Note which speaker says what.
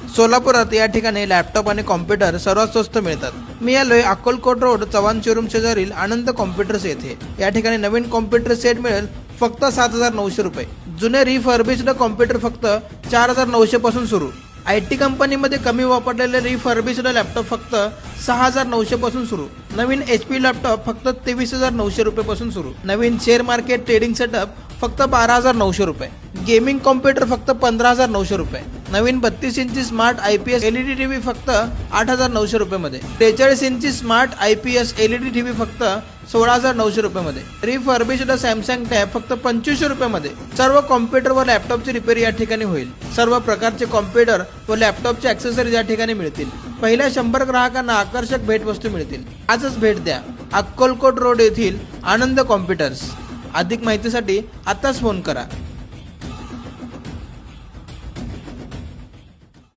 Speaker 1: सोलापुरात या ठिकाणी लॅपटॉप आणि कॉम्प्युटर सर्वात स्वस्त मिळतात। मी आलोय अक्कलकोट रोड चव्हाण शोरूम शेजारील आनंद कॉम्प्युटर्स येथे। या ठिकाणी नवीन कॉम्प्युटर सेट मिळेल फक्त 7,900 रुपये। जुने रिफर्बिश्ड कॉम्प्युटर फक्त 4,900 पासून सुरू। IT कंपनीमध्ये कमी वापरलेले रिफर्बिश्ड लॅपटॉप फक्त 6,900 पासून सुरू। नवीन HP लॅपटॉप फक्त 23,900 रुपये पासून सुरू। नवीन शेअर मार्केट ट्रेडिंग सेटअप फक्त 12,900 रुपये। गेमिंग कॉम्प्युटर फक्त 15,900 रुपये। नवीन 32 इंची स्मार्ट IPS LED टीव्ही फक्त 8,900 रुपये मध्ये। 43 इंची स्मार्ट IPS LED टीव्ही फक्त 16,900 रुपये मध्ये। रिफर्बिश्ड सॅमसंग टॅब फक्त 2,500 रुपये मध्ये। सर्व कॉम्प्युटर व लॅपटॉपची रिपेअर या ठिकाणी होईल। सर्व प्रकारचे कॉम्प्युटर व लॅपटॉपचे ॲक्सेसरीज या ठिकाणी मिळतील। पहिल्या 100 ग्राहकांना आकर्षक भेटवस्तू मिळतील। आजच भेट द्या अक्कलकोट रोड येथील आनंद कॉम्प्युटर्स। अधिक माहितीसाठी आताच फोन करा।